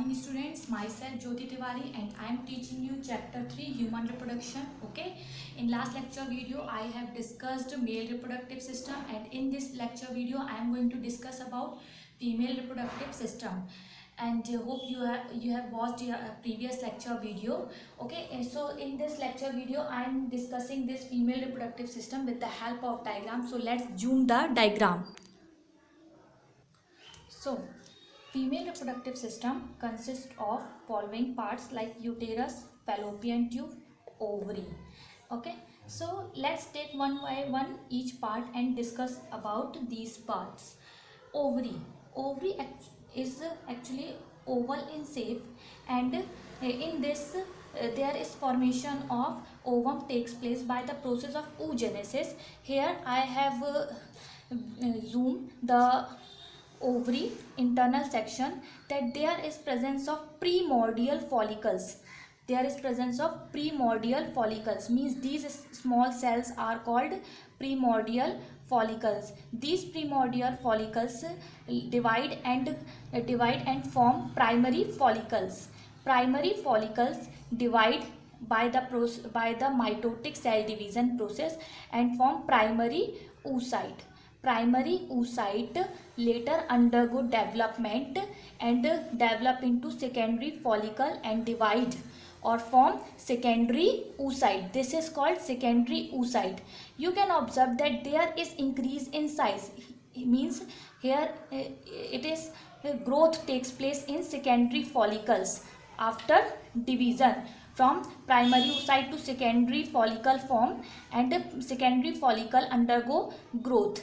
morning students, myself Jyoti Tiwari and I am teaching you chapter 3 human reproduction. Okay, in last lecture video I have discussed male reproductive system, and in this lecture video I am going to discuss about female reproductive system. And hope you have watched your previous lecture video. Okay, and so in this lecture video I am discussing this female reproductive system with the help of diagram. So let's zoom the diagram. So, female reproductive system consists of following parts like uterus, fallopian tube, ovary. Okay, so let's take one by one each part and discuss about these parts. Ovary. Is actually oval in shape, and in this there is formation of ovum takes place by the process of oogenesis. Here I have zoomed the ovary internal section, that there is presence of primordial follicles. There is presence of primordial follicles means these small cells are called primordial follicles. These primordial follicles divide and form primary follicles. Primary follicles divide by the mitotic cell division process and form primary oocyte. Primary oocyte later undergo development and develop into secondary follicle and divide or form secondary oocyte. This is called secondary oocyte. You can observe that there is increase in size. It means here it is growth takes place in secondary follicles after division from primary oocyte to secondary follicle form, and the secondary follicle undergo growth.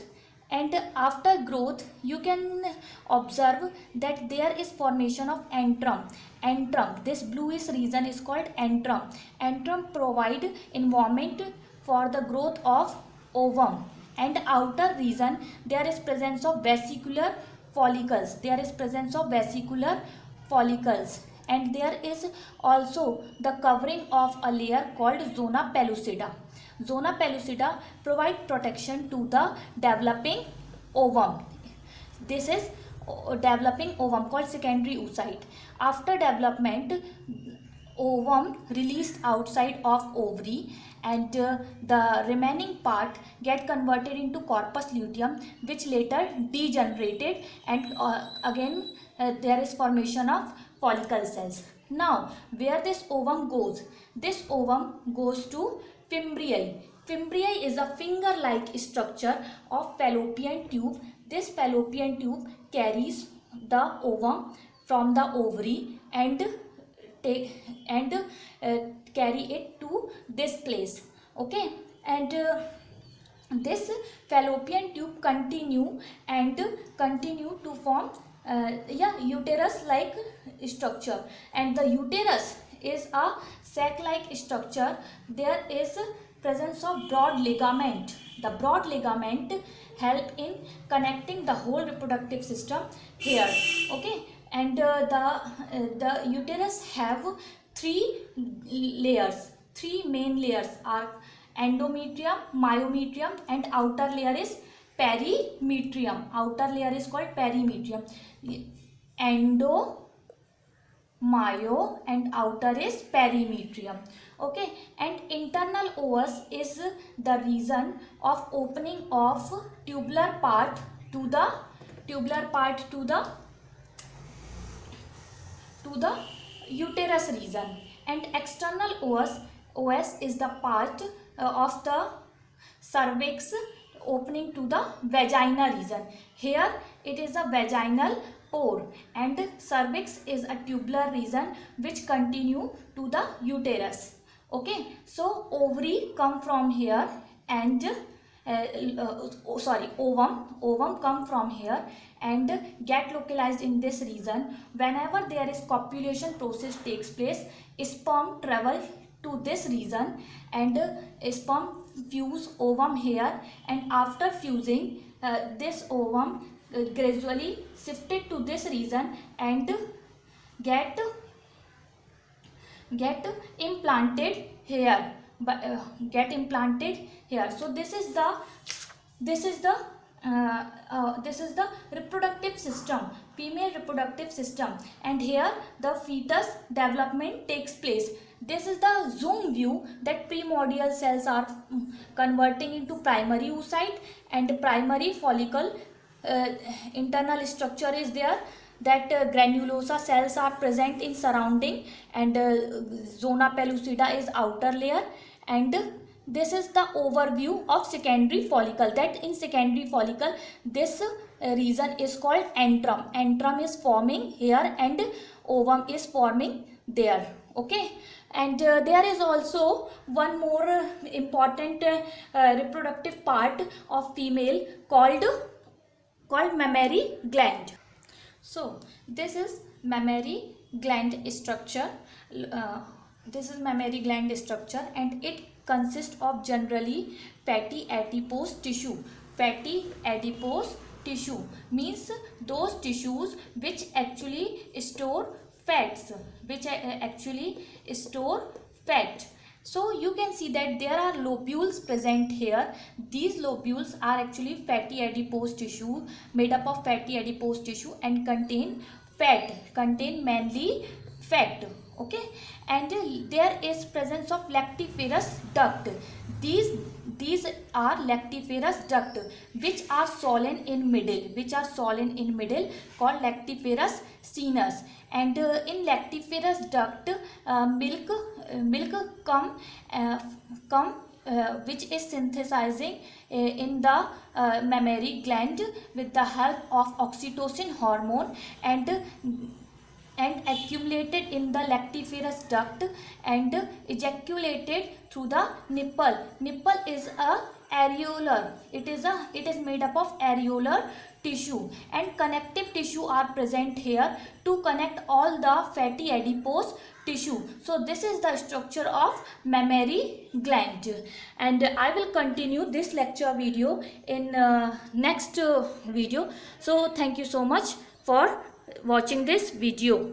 And after growth you can observe that there is formation of antrum. This bluish region is called antrum provide environment for the growth of ovum. And outer region there is presence of vesicular follicles. And there is also the covering of a layer called zona pellucida. Zona pellucida provide protection to the developing ovum. This is developing ovum called secondary oocyte. After development, ovum released outside of ovary, and the remaining part get converted into corpus luteum, which later degenerated, and again there is formation of follicle cells. Now where this ovum goes? This ovum goes to fimbriae. Fimbriae is a finger-like structure of fallopian tube. This fallopian tube carries the ovum from the ovary and carry it to this place. Okay, and this fallopian tube continue to form uterus like structure, and the uterus is a sac like structure. There is presence of broad ligament. The broad ligament help in connecting the whole reproductive system here. Okay, and the uterus have three main layers are endometrium, myometrium, and outer layer is perimetrium. Outer layer is called perimetrium. Endo, myo, and outer is perimetrium. Okay, and internal os is the region of opening of tubular part to the uterus region, and external os is the part of the cervix opening to the vagina region. Here it is a vaginal pore, and cervix is a tubular region which continue to the uterus. Okay, so ovary come from here, and ovum come from here and get localized in this region. Whenever there is copulation process takes place, sperm travel to this region, and sperm fuse ovum here, and after fusing this ovum gradually shifted to this region and get implanted here. So this is the reproductive system female reproductive system, and here the fetus development takes place. This is the zoom view that primordial cells are converting into primary oocyte, and primary follicle internal structure is there, that granulosa cells are present in surrounding, and zona pellucida is outer layer. And this is the overview of secondary follicle, that in secondary follicle this region is called antrum. Antrum is forming here and ovum is forming there. Okay, and there is also one more important reproductive part of female called mammary gland. So this is mammary gland structure. This is mammary gland structure, and it consists of generally fatty adipose tissue. Fatty adipose tissue means those tissues which actually store fats, So you can see that there are lobules present here. These lobules are actually fatty adipose tissue, made up of fatty adipose tissue, and contain mainly fat. Okay, and there is presence of lactiferous duct. These are lactiferous duct which are swollen in middle, called lactiferous sinus. And in lactiferous duct milk come which is synthesizing in the mammary gland with the help of oxytocin hormone, and accumulated in the lactiferous duct and ejaculated through the nipple. Nipple is a areolar. It is made up of areolar tissue, and connective tissue are present here to connect all the fatty adipose tissue. So this is the structure of mammary gland, and I will continue this lecture video in next video. So thank you so much for watching this video.